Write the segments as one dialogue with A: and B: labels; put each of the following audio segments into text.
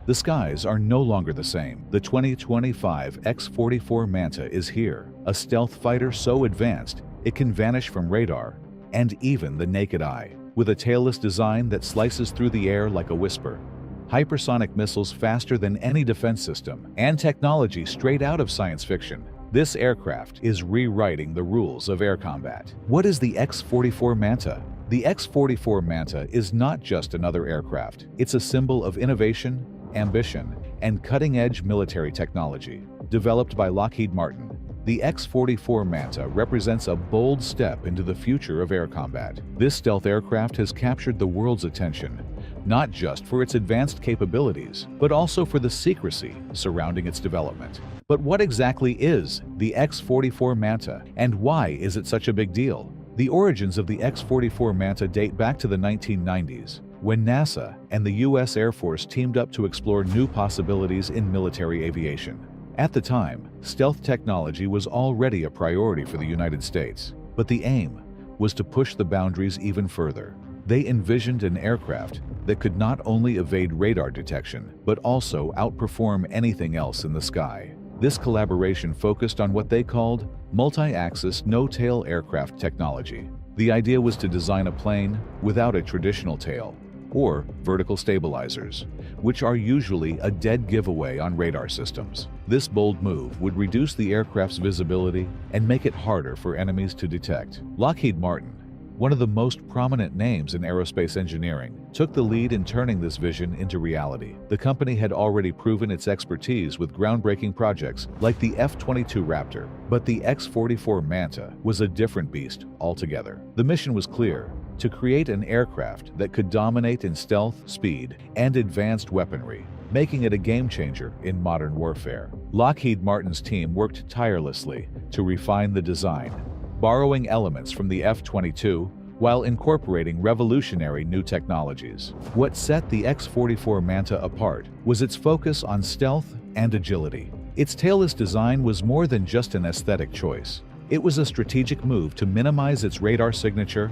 A: The skies are no longer the same. The 2025 X-44 Manta is here, a stealth fighter so advanced it can vanish from radar and even the naked eye. With a tailless design that slices through the air like a whisper, hypersonic missiles faster than any defense system, and technology straight out of science fiction, this aircraft is rewriting the rules of air combat. What is the X-44 Manta? The X-44 Manta is not just another aircraft. It's a symbol of innovation, ambition, and cutting-edge military technology. Developed by Lockheed Martin, the X-44 Manta represents a bold step into the future of air combat. This stealth aircraft has captured the world's attention, not just for its advanced capabilities, but also for the secrecy surrounding its development. But what exactly is the X-44 Manta, and why is it such a big deal? The origins of the X-44 Manta date back to the 1990s, when NASA and the U.S. Air Force teamed up to explore new possibilities in military aviation. At the time, stealth technology was already a priority for the United States, but the aim was to push the boundaries even further. They envisioned an aircraft that could not only evade radar detection, but also outperform anything else in the sky. This collaboration focused on what they called multi-axis no-tail aircraft technology. The idea was to design a plane without a traditional tail, or vertical stabilizers, which are usually a dead giveaway on radar systems. This bold move would reduce the aircraft's visibility and make it harder for enemies to detect. Lockheed Martin, one of the most prominent names in aerospace engineering, took the lead in turning this vision into reality. The company had already proven its expertise with groundbreaking projects like the F-22 Raptor, but the X-44 Manta was a different beast altogether. The mission was clear: to create an aircraft that could dominate in stealth, speed, and advanced weaponry, making it a game-changer in modern warfare. Lockheed Martin's team worked tirelessly to refine the design, borrowing elements from the F-22 while incorporating revolutionary new technologies. What set the X-44 Manta apart was its focus on stealth and agility. Its tailless design was more than just an aesthetic choice. It was a strategic move to minimize its radar signature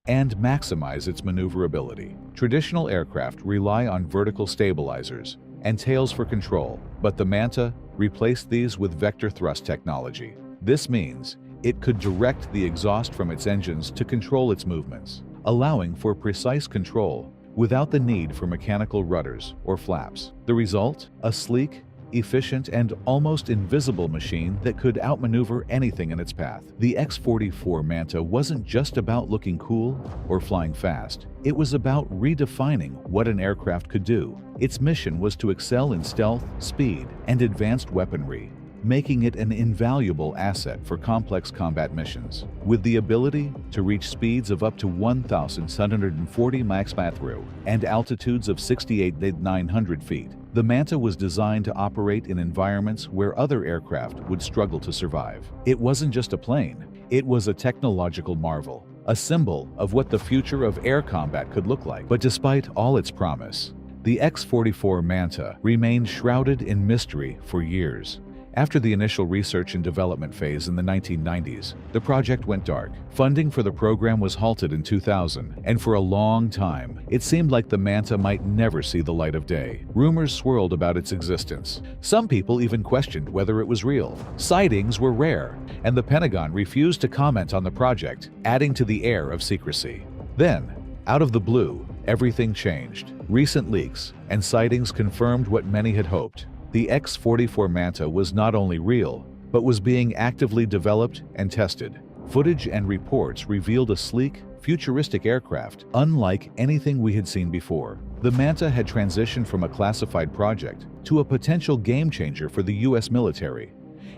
A: and maximize its maneuverability. Traditional aircraft rely on vertical stabilizers and tails for control, but the Manta replaced these with vector thrust technology. This means it could direct the exhaust from its engines to control its movements, allowing for precise control without the need for mechanical rudders or flaps. The result? A sleek, efficient, and almost invisible machine that could outmaneuver anything in its path. The X-44 Manta wasn't just about looking cool or flying fast. It was about redefining what an aircraft could do. Its mission was to excel in stealth, speed, and advanced weaponry, making it an invaluable asset for complex combat missions. With the ability to reach speeds of up to 1,740 mph and altitudes of 68,900 feet, the Manta was designed to operate in environments where other aircraft would struggle to survive. It wasn't just a plane, it was a technological marvel, a symbol of what the future of air combat could look like. But despite all its promise, the X-44 Manta remained shrouded in mystery for years. After the initial research and development phase in the 1990s, the project went dark. Funding for the program was halted in 2000, and for a long time, it seemed like the Manta might never see the light of day. Rumors swirled about its existence. Some people even questioned whether it was real. Sightings were rare, and the Pentagon refused to comment on the project, adding to the air of secrecy. Then, out of the blue, everything changed. Recent leaks and sightings confirmed what many had hoped. The X-44 Manta was not only real, but was being actively developed and tested. Footage and reports revealed a sleek, futuristic aircraft, unlike anything we had seen before. The Manta had transitioned from a classified project to a potential game-changer for the U.S. military,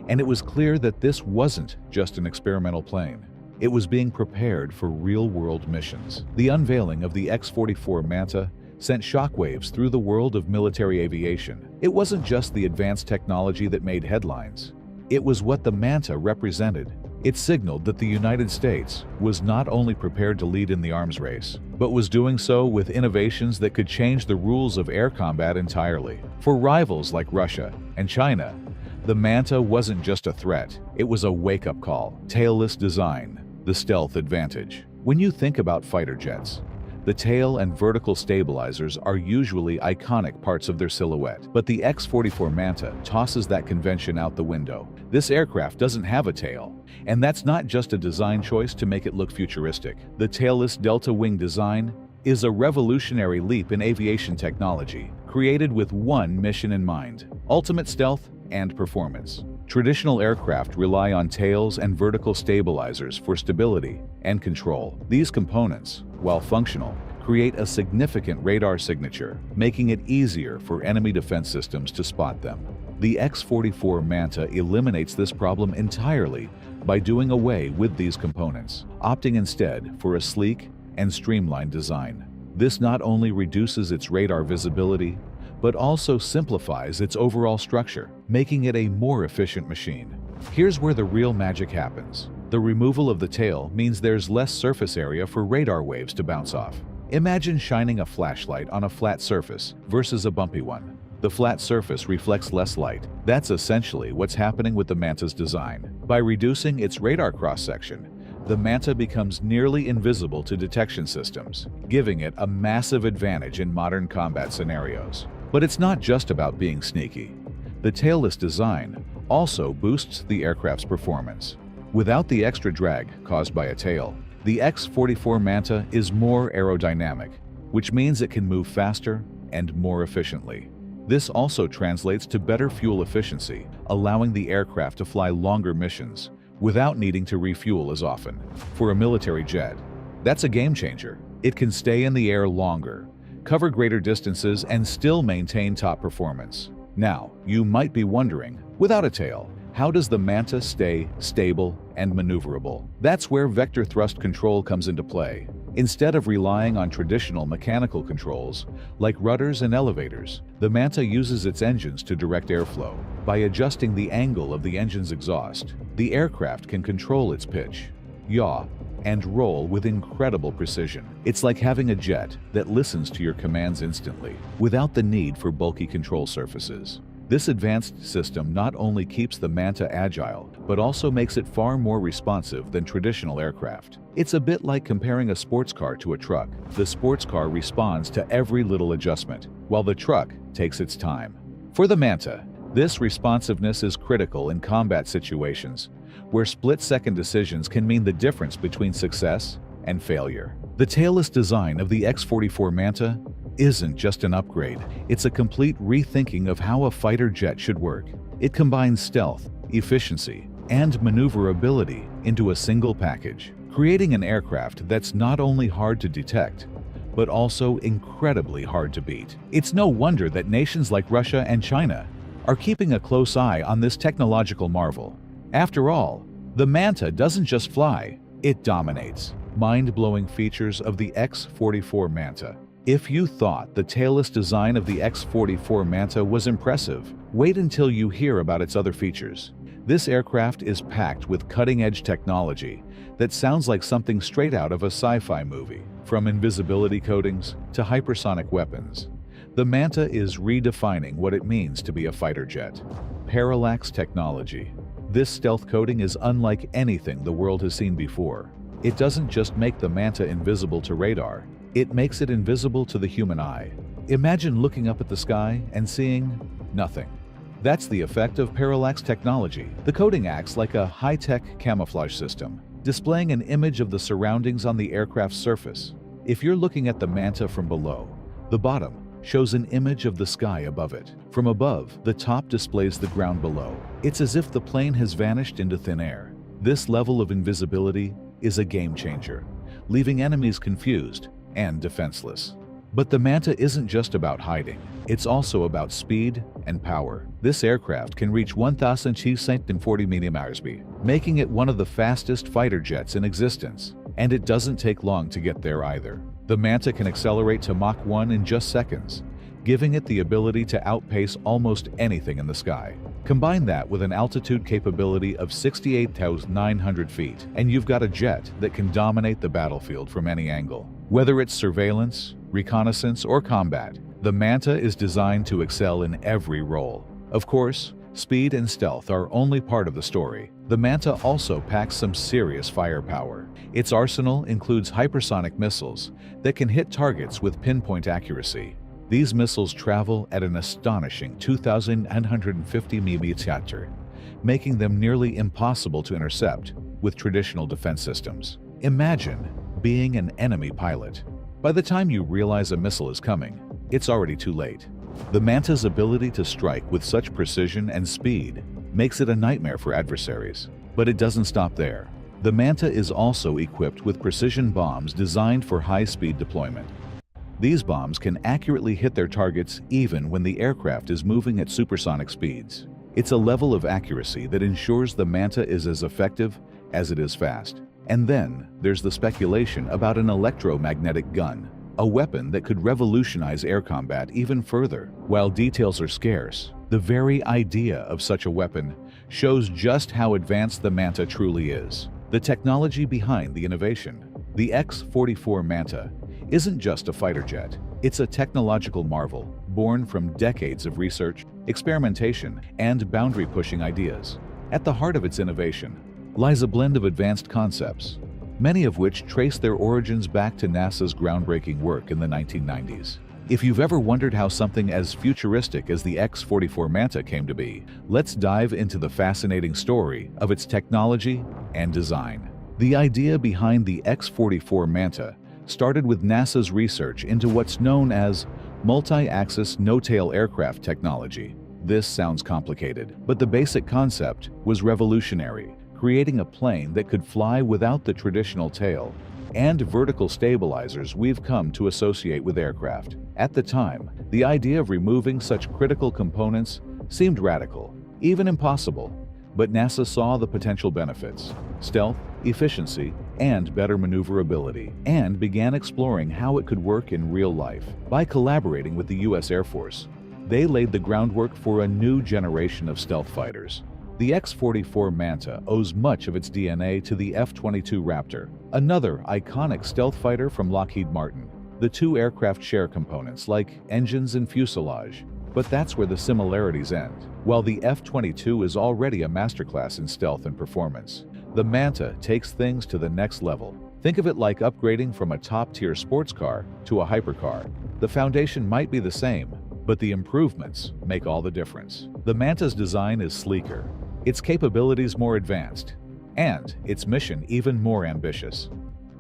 A: and it was clear that this wasn't just an experimental plane. It was being prepared for real-world missions. The unveiling of the X-44 Manta sent shockwaves through the world of military aviation. It wasn't just the advanced technology that made headlines. It was what the Manta represented. It signaled that the United States was not only prepared to lead in the arms race, but was doing so with innovations that could change the rules of air combat entirely. For rivals like Russia and China, the Manta wasn't just a threat, it was a wake-up call. Tailless design, the stealth advantage. When you think about fighter jets, The tail and vertical stabilizers are usually iconic parts of their silhouette, but the X-44 Manta tosses that convention out the window. This aircraft doesn't have a tail, and that's not just a design choice to make it look futuristic. The tailless delta wing design is a revolutionary leap in aviation technology, created with one mission in mind: ultimate stealth and performance. Traditional aircraft rely on tails and vertical stabilizers for stability and control. These components, while functional, create a significant radar signature, making it easier for enemy defense systems to spot them. The X-44 Manta eliminates this problem entirely by doing away with these components, opting instead for a sleek and streamlined design. This not only reduces its radar visibility, but also simplifies its overall structure, making it a more efficient machine. Here's where the real magic happens. The removal of the tail means there's less surface area for radar waves to bounce off. Imagine shining a flashlight on a flat surface versus a bumpy one. The flat surface reflects less light. That's essentially what's happening with the Manta's design. By reducing its radar cross-section, the Manta becomes nearly invisible to detection systems, giving it a massive advantage in modern combat scenarios. But it's not just about being sneaky. The tailless design also boosts the aircraft's performance. Without the extra drag caused by a tail, the X-44 Manta is more aerodynamic, which means it can move faster and more efficiently. This also translates to better fuel efficiency, allowing the aircraft to fly longer missions without needing to refuel as often. For a military jet, that's a game changer. It can stay in the air longer, cover greater distances, and still maintain top performance. Now, you might be wondering, without a tail, how does the Manta stay stable and maneuverable? That's where vector thrust control comes into play. Instead of relying on traditional mechanical controls, like rudders and elevators, the Manta uses its engines to direct airflow. By adjusting the angle of the engine's exhaust, the aircraft can control its pitch, yaw, and roll with incredible precision. It's like having a jet that listens to your commands instantly, without the need for bulky control surfaces. This advanced system not only keeps the Manta agile, but also makes it far more responsive than traditional aircraft. It's a bit like comparing a sports car to a truck. The sports car responds to every little adjustment, while the truck takes its time. For the Manta, this responsiveness is critical in combat situations, where split-second decisions can mean the difference between success and failure. The tailless design of the X-44 Manta isn't just an upgrade, it's a complete rethinking of how a fighter jet should work. It combines stealth, efficiency, and maneuverability into a single package, creating an aircraft that's not only hard to detect, but also incredibly hard to beat. It's no wonder that nations like Russia and China are keeping a close eye on this technological marvel. After all, the Manta doesn't just fly, it dominates. Mind-blowing features of the X-44 Manta. If you thought the tailless design of the X-44 Manta was impressive, wait until you hear about its other features. This aircraft is packed with cutting-edge technology that sounds like something straight out of a sci-fi movie. From invisibility coatings to hypersonic weapons, the Manta is redefining what it means to be a fighter jet. Parallax technology. This stealth coating is unlike anything the world has seen before. It doesn't just make the Manta invisible to radar, it makes it invisible to the human eye. Imagine looking up at the sky and seeing nothing. That's the effect of parallax technology. The coating acts like a high-tech camouflage system, displaying an image of the surroundings on the aircraft's surface. If you're looking at the Manta from below, the bottom shows an image of the sky above it. From above, the top displays the ground below. It's as if the plane has vanished into thin air. This level of invisibility is a game changer, leaving enemies confused and defenseless. But the Manta isn't just about hiding, it's also about speed and power. This aircraft can reach 1,640 mph, making it one of the fastest fighter jets in existence. And it doesn't take long to get there either. The Manta can accelerate to Mach 1 in just seconds, giving it the ability to outpace almost anything in the sky. Combine that with an altitude capability of 68,900 feet, and you've got a jet that can dominate the battlefield from any angle. Whether it's surveillance, reconnaissance, or combat, the Manta is designed to excel in every role. Of course, Speed and stealth are only part of the story. The Manta also packs some serious firepower. Its arsenal includes hypersonic missiles that can hit targets with pinpoint accuracy. These missiles travel at an astonishing 2,150 mm, making them nearly impossible to intercept with traditional defense systems. Imagine being an enemy pilot. By the time you realize a missile is coming, it's already too late. The Manta's ability to strike with such precision and speed makes it a nightmare for adversaries. But it doesn't stop there. The Manta is also equipped with precision bombs designed for high-speed deployment. These bombs can accurately hit their targets even when the aircraft is moving at supersonic speeds. It's a level of accuracy that ensures the Manta is as effective as it is fast. And then there's the speculation about an electromagnetic gun, a weapon that could revolutionize air combat even further. While details are scarce, the very idea of such a weapon shows just how advanced the Manta truly is. The technology behind the innovation. The X-44 Manta isn't just a fighter jet. It's a technological marvel born from decades of research, experimentation, and boundary-pushing ideas. At the heart of its innovation lies a blend of advanced concepts, many of which trace their origins back to NASA's groundbreaking work in the 1990s. If you've ever wondered how something as futuristic as the X-44 Manta came to be, let's dive into the fascinating story of its technology and design. The idea behind the X-44 Manta started with NASA's research into what's known as multi-axis no-tail aircraft technology. This sounds complicated, but the basic concept was revolutionary, creating a plane that could fly without the traditional tail and vertical stabilizers we've come to associate with aircraft. At the time, the idea of removing such critical components seemed radical, even impossible, but NASA saw the potential benefits: stealth, efficiency, and better maneuverability, and began exploring how it could work in real life. By collaborating with the U.S. Air Force, they laid the groundwork for a new generation of stealth fighters. The X-44 Manta owes much of its DNA to the F-22 Raptor, another iconic stealth fighter from Lockheed Martin. The two aircraft share components like engines and fuselage, but that's where the similarities end. While the F-22 is already a masterclass in stealth and performance, the Manta takes things to the next level. Think of it like upgrading from a top-tier sports car to a hypercar. The foundation might be the same, but the improvements make all the difference. The Manta's design is sleeker, its capabilities more advanced, and its mission even more ambitious.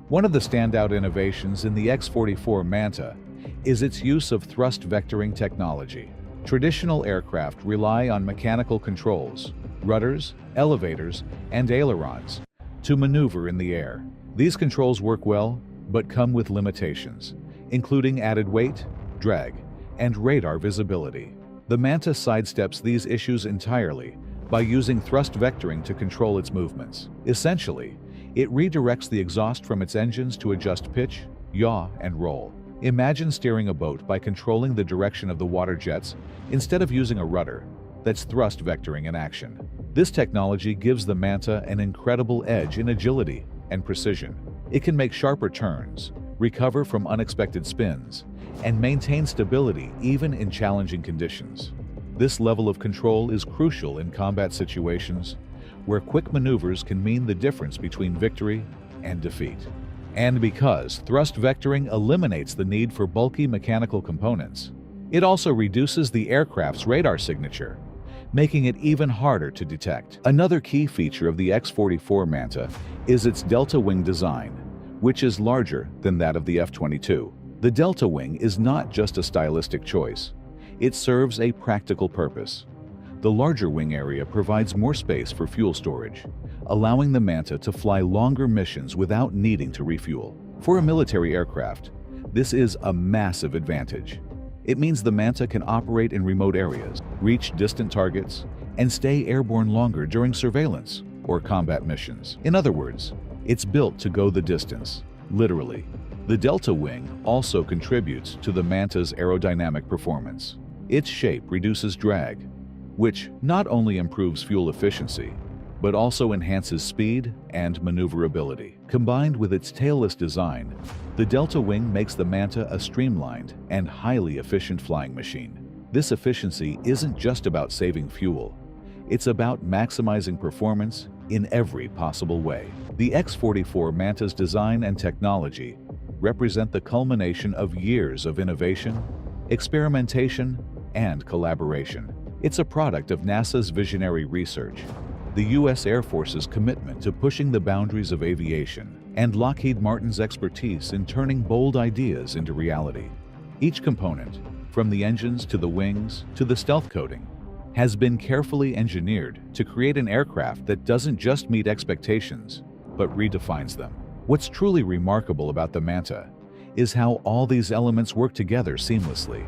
A: One of the standout innovations in the X-44 Manta is its use of thrust vectoring technology. Traditional aircraft rely on mechanical controls, rudders, elevators, and ailerons to maneuver in the air. These controls work well, but come with limitations, including added weight, drag, and radar visibility. The Manta sidesteps these issues entirely by using thrust vectoring to control its movements. Essentially, it redirects the exhaust from its engines to adjust pitch, yaw, and roll. Imagine steering a boat by controlling the direction of the water jets instead of using a rudder. That's thrust vectoring in action. This technology gives the Manta an incredible edge in agility and precision. It can make sharper turns, recover from unexpected spins, and maintain stability even in challenging conditions. This level of control is crucial in combat situations where quick maneuvers can mean the difference between victory and defeat. And because thrust vectoring eliminates the need for bulky mechanical components, it also reduces the aircraft's radar signature, making it even harder to detect. Another key feature of the X-44 Manta is its delta wing design, which is larger than that of the F-22. The delta wing is not just a stylistic choice. It serves a practical purpose. The larger wing area provides more space for fuel storage, allowing the Manta to fly longer missions without needing to refuel. For a military aircraft, this is a massive advantage. It means the Manta can operate in remote areas, reach distant targets, and stay airborne longer during surveillance or combat missions. In other words, it's built to go the distance, literally. The delta wing also contributes to the Manta's aerodynamic performance. Its shape reduces drag, which not only improves fuel efficiency, but also enhances speed and maneuverability. Combined with its tailless design, the delta wing makes the Manta a streamlined and highly efficient flying machine. This efficiency isn't just about saving fuel. It's about maximizing performance in every possible way. The X-44 Manta's design and technology represent the culmination of years of innovation, experimentation, and collaboration. It's a product of NASA's visionary research, the U.S. Air Force's commitment to pushing the boundaries of aviation, and Lockheed Martin's expertise in turning bold ideas into reality. Each component, from the engines to the wings to the stealth coating, has been carefully engineered to create an aircraft that doesn't just meet expectations, but redefines them. What's truly remarkable about the Manta is how all these elements work together seamlessly.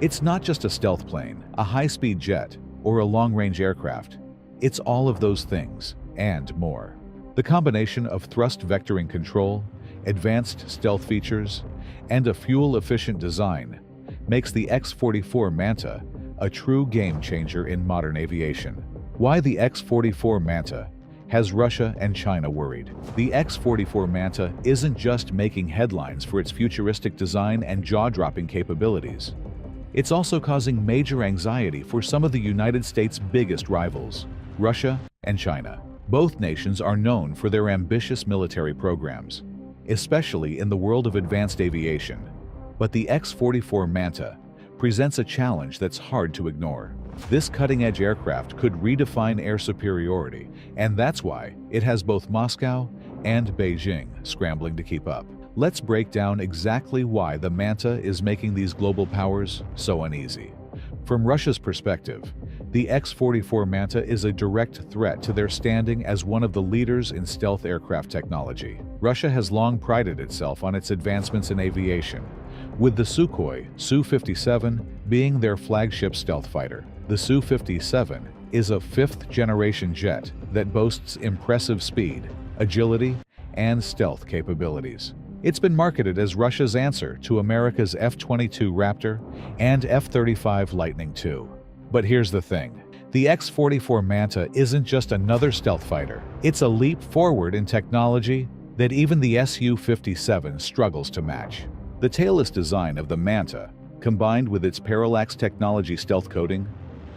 A: It's not just a stealth plane, a high-speed jet, or a long-range aircraft. It's all of those things, and more. The combination of thrust vectoring control, advanced stealth features, and a fuel-efficient design makes the X-44 Manta a true game-changer in modern aviation. Why the X-44 Manta has Russia and China worried? The X-44 Manta isn't just making headlines for its futuristic design and jaw-dropping capabilities. It's also causing major anxiety for some of the United States' biggest rivals, Russia and China. Both nations are known for their ambitious military programs, especially in the world of advanced aviation. But the X-44 Manta presents a challenge that's hard to ignore. This cutting-edge aircraft could redefine air superiority, and that's why it has both Moscow and Beijing scrambling to keep up. Let's break down exactly why the Manta is making these global powers so uneasy. From Russia's perspective, the X-44 Manta is a direct threat to their standing as one of the leaders in stealth aircraft technology. Russia has long prided itself on its advancements in aviation, with the Sukhoi Su-57 being their flagship stealth fighter. The Su-57 is a fifth-generation jet that boasts impressive speed, agility, and stealth capabilities. It's been marketed as Russia's answer to America's F-22 Raptor and F-35 Lightning II. But here's the thing. The X-44 Manta isn't just another stealth fighter. It's a leap forward in technology that even the Su-57 struggles to match. The tailless design of the Manta, combined with its parallax technology stealth coating,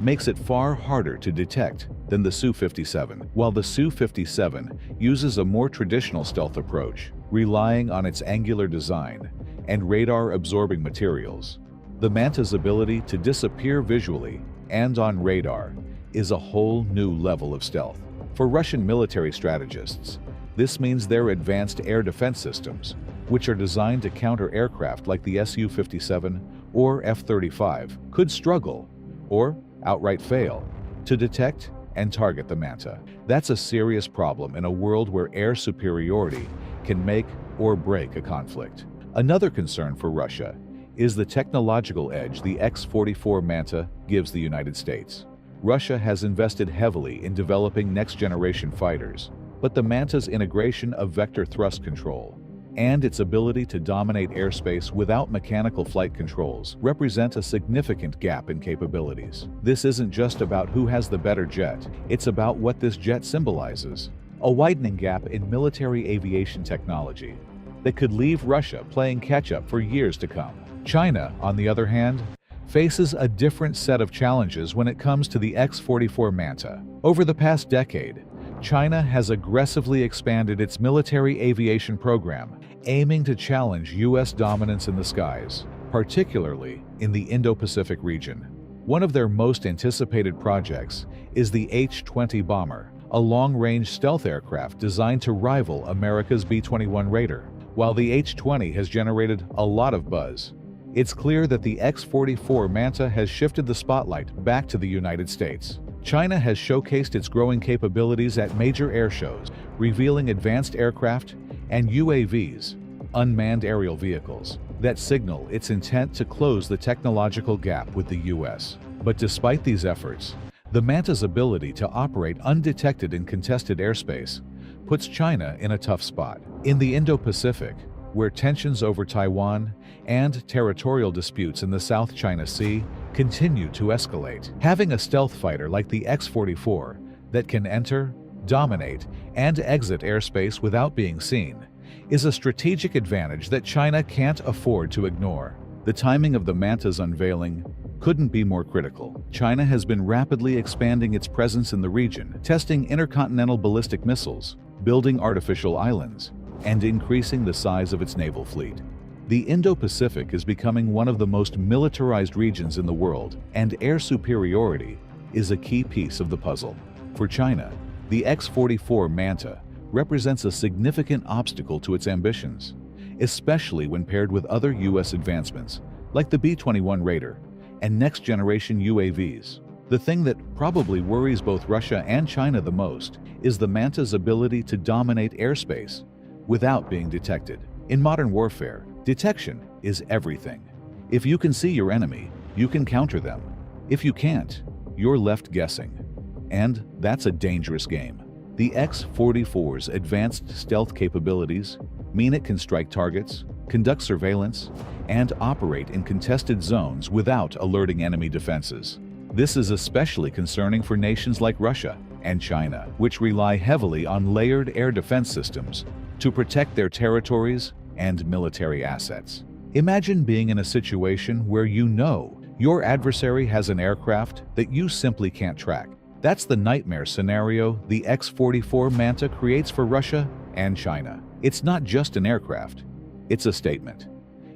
A: makes it far harder to detect than the Su-57. While the Su-57 uses a more traditional stealth approach, relying on its angular design and radar-absorbing materials, the Manta's ability to disappear visually and on radar is a whole new level of stealth. For Russian military strategists, this means their advanced air defense systems, which are designed to counter aircraft like the Su-57 or F-35, could struggle, or outright fail, to detect and target the Manta. That's a serious problem in a world where air superiority can make or break a conflict. Another concern for Russia is the technological edge the X-44 Manta gives the United States. Russia has invested heavily in developing next-generation fighters, but the Manta's integration of vector thrust control and its ability to dominate airspace without mechanical flight controls represent a significant gap in capabilities. This isn't just about who has the better jet, it's about what this jet symbolizes: a widening gap in military aviation technology that could leave Russia playing catch-up for years to come. China, on the other hand, faces a different set of challenges when it comes to the X-44 Manta. Over the past decade, China has aggressively expanded its military aviation program, aiming to challenge U.S. dominance in the skies, particularly in the Indo-Pacific region. One of their most anticipated projects is the H-20 bomber, a long-range stealth aircraft designed to rival America's B-21 Raider. While the H-20 has generated a lot of buzz, it's clear that the X-44 Manta has shifted the spotlight back to the United States. China has showcased its growing capabilities at major air shows, revealing advanced aircraft and UAVs, unmanned aerial vehicles, that signal its intent to close the technological gap with the U.S. But despite these efforts, the Manta's ability to operate undetected in contested airspace puts China in a tough spot. In the Indo-Pacific, where tensions over Taiwan and territorial disputes in the South China Sea continue to escalate, having a stealth fighter like the X-44 that can enter, dominate, and exit airspace without being seen is a strategic advantage that China can't afford to ignore. The timing of the Manta's unveiling couldn't be more critical. China has been rapidly expanding its presence in the region, testing intercontinental ballistic missiles, building artificial islands, and increasing the size of its naval fleet. The Indo-Pacific is becoming one of the most militarized regions in the world, and air superiority is a key piece of the puzzle. For China, the X-44 Manta represents a significant obstacle to its ambitions, especially when paired with other U.S. advancements like the B-21 Raider and next-generation UAVs. The thing that probably worries both Russia and China the most is the Manta's ability to dominate airspace without being detected. In modern warfare, detection is everything. If you can see your enemy, you can counter them. If you can't, you're left guessing. And that's a dangerous game. The X-44's advanced stealth capabilities mean it can strike targets, conduct surveillance, and operate in contested zones without alerting enemy defenses. This is especially concerning for nations like Russia and China, which rely heavily on layered air defense systems to protect their territories and military assets. Imagine being in a situation where you know your adversary has an aircraft that you simply can't track. That's the nightmare scenario the X-44 Manta creates for Russia and China. It's not just an aircraft, it's a statement.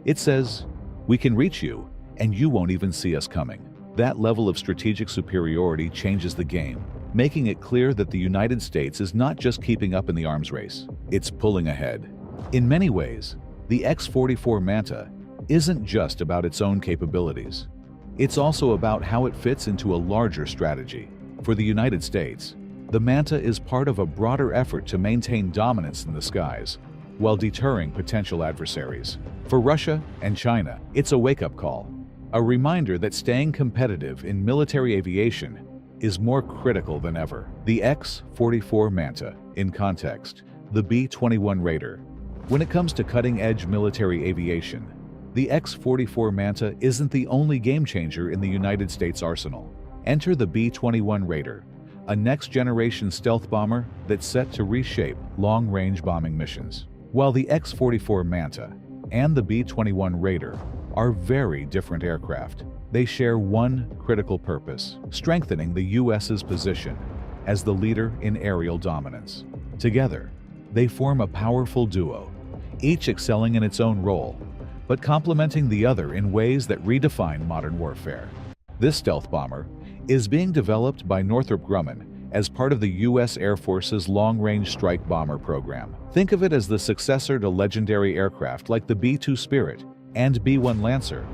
A: It says, "We can reach you, and you won't even see us coming." That level of strategic superiority changes the game, making it clear that the United States is not just keeping up in the arms race, it's pulling ahead. In many ways, the X-44 Manta isn't just about its own capabilities. It's also about how it fits into a larger strategy. For the United States, the Manta is part of a broader effort to maintain dominance in the skies while deterring potential adversaries. For Russia and China, it's a wake-up call, a reminder that staying competitive in military aviation is more critical than ever. The X-44 Manta, in context, the B-21 Raider. When it comes to cutting-edge military aviation, the X-44 Manta isn't the only game-changer in the United States arsenal. Enter the B-21 Raider, a next-generation stealth bomber that's set to reshape long-range bombing missions. While the X-44 Manta and the B-21 Raider are very different aircraft, they share one critical purpose: strengthening the U.S.'s position as the leader in aerial dominance. Together, they form a powerful duo, each excelling in its own role, but complementing the other in ways that redefine modern warfare. This stealth bomber is being developed by Northrop Grumman as part of the U.S. Air Force's Long-Range Strike Bomber program. Think of it as the successor to legendary aircraft like the B-2 Spirit and B-1 Lancer,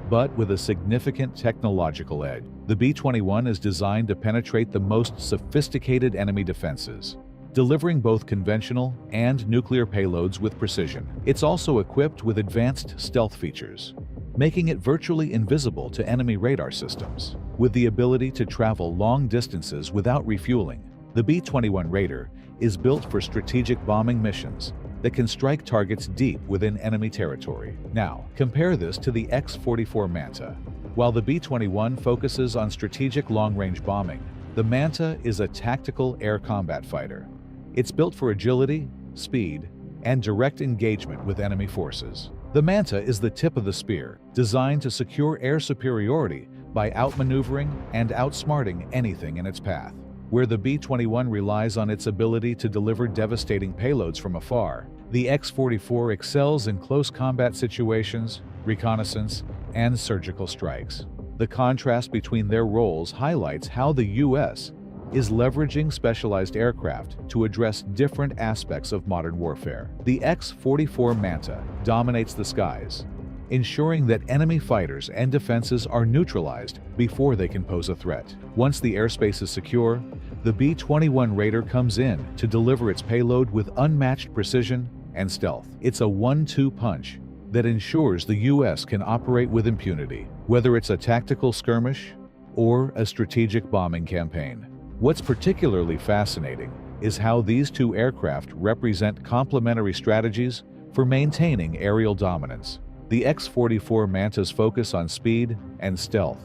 A: but with a significant technological edge. The B-21 is designed to penetrate the most sophisticated enemy defenses, delivering both conventional and nuclear payloads with precision. It's also equipped with advanced stealth features, making it virtually invisible to enemy radar systems. With the ability to travel long distances without refueling, the B-21 Raider is built for strategic bombing missions that can strike targets deep within enemy territory. Now, compare this to the X-44 Manta. While the B-21 focuses on strategic long-range bombing, the Manta is a tactical air combat fighter. It's built for agility, speed, and direct engagement with enemy forces. The Manta is the tip of the spear, designed to secure air superiority by outmaneuvering and outsmarting anything in its path. Where the B-21 relies on its ability to deliver devastating payloads from afar, the X-44 excels in close combat situations, reconnaissance, and surgical strikes. The contrast between their roles highlights how the U.S. is leveraging specialized aircraft to address different aspects of modern warfare. The X-44 Manta dominates the skies, ensuring that enemy fighters and defenses are neutralized before they can pose a threat. Once the airspace is secure, the B-21 Raider comes in to deliver its payload with unmatched precision and stealth. It's a 1-2 punch that ensures the U.S. can operate with impunity, whether it's a tactical skirmish or a strategic bombing campaign. What's particularly fascinating is how these two aircraft represent complementary strategies for maintaining aerial dominance. The X-44 Manta's focus on speed and stealth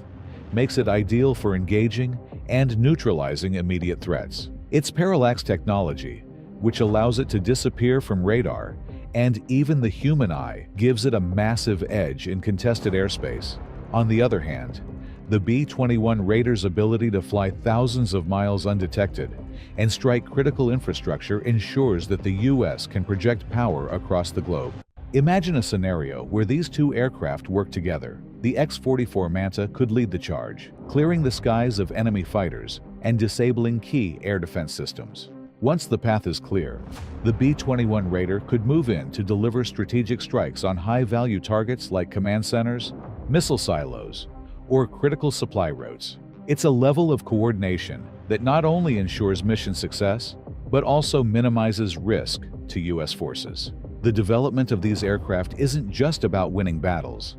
A: makes it ideal for engaging and neutralizing immediate threats. Its parallax technology, which allows it to disappear from radar and even the human eye, gives it a massive edge in contested airspace. On the other hand, The B-21 Raider's ability to fly thousands of miles undetected and strike critical infrastructure ensures that the U.S. can project power across the globe. Imagine a scenario where these two aircraft work together. The X-44 Manta could lead the charge, clearing the skies of enemy fighters and disabling key air defense systems. Once the path is clear, the B-21 Raider could move in to deliver strategic strikes on high-value targets like command centers, missile silos, or critical supply routes. It's a level of coordination that not only ensures mission success, but also minimizes risk to U.S. forces. The development of these aircraft isn't just about winning battles.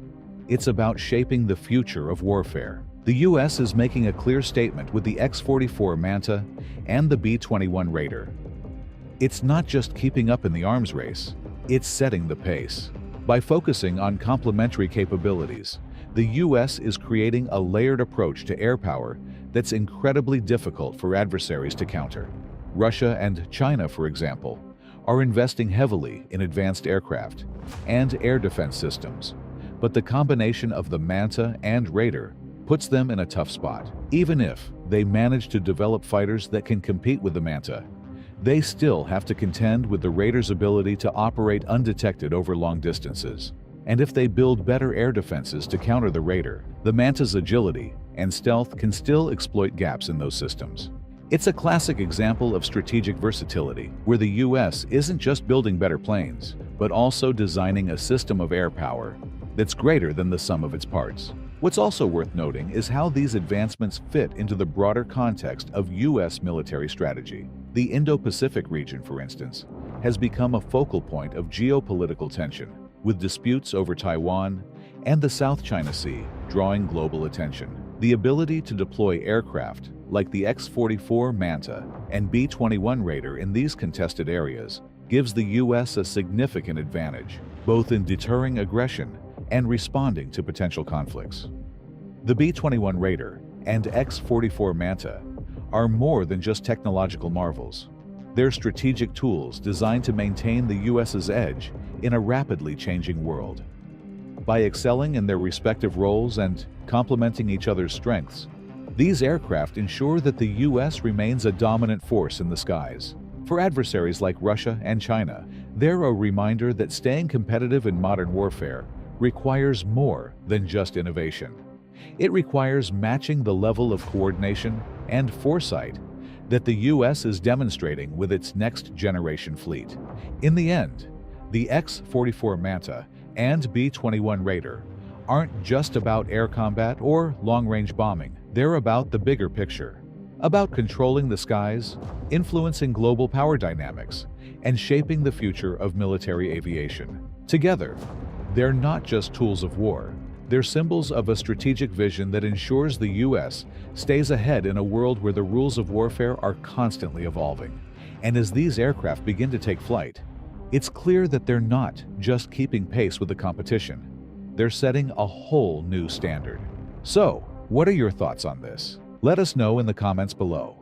A: It's about shaping the future of warfare. The U.S. is making a clear statement with the X-44 Manta and the B-21 Raider. It's not just keeping up in the arms race, it's setting the pace. By focusing on complementary capabilities, the U.S. is creating a layered approach to air power that's incredibly difficult for adversaries to counter. Russia and China, for example, are investing heavily in advanced aircraft and air defense systems, but the combination of the Manta and Raider puts them in a tough spot. Even if they manage to develop fighters that can compete with the Manta, they still have to contend with the Raider's ability to operate undetected over long distances. And if they build better air defenses to counter the Raider, the Manta's agility and stealth can still exploit gaps in those systems. It's a classic example of strategic versatility, where the U.S. isn't just building better planes, but also designing a system of air power that's greater than the sum of its parts. What's also worth noting is how these advancements fit into the broader context of U.S. military strategy. The Indo-Pacific region, for instance, has become a focal point of geopolitical tension, with disputes over Taiwan and the South China Sea drawing global attention. The ability to deploy aircraft like the X-44 Manta and B-21 Raider in these contested areas gives the U.S. a significant advantage, both in deterring aggression and responding to potential conflicts. The B-21 Raider and X-44 Manta are more than just technological marvels. They're strategic tools designed to maintain the U.S.'s edge in a rapidly changing world. By excelling in their respective roles and complementing each other's strengths, these aircraft ensure that the U.S. remains a dominant force in the skies. For adversaries like Russia and China, they're a reminder that staying competitive in modern warfare requires more than just innovation. It requires matching the level of coordination and foresight that the U.S. is demonstrating with its next-generation fleet. In the end, the X-44 Manta and B-21 Raider aren't just about air combat or long-range bombing. They're about the bigger picture, about controlling the skies, influencing global power dynamics, and shaping the future of military aviation. Together, they're not just tools of war. They're symbols of a strategic vision that ensures the U.S. stays ahead in a world where the rules of warfare are constantly evolving. And as these aircraft begin to take flight, it's clear that they're not just keeping pace with the competition. They're setting a whole new standard. So, what are your thoughts on this? Let us know in the comments below.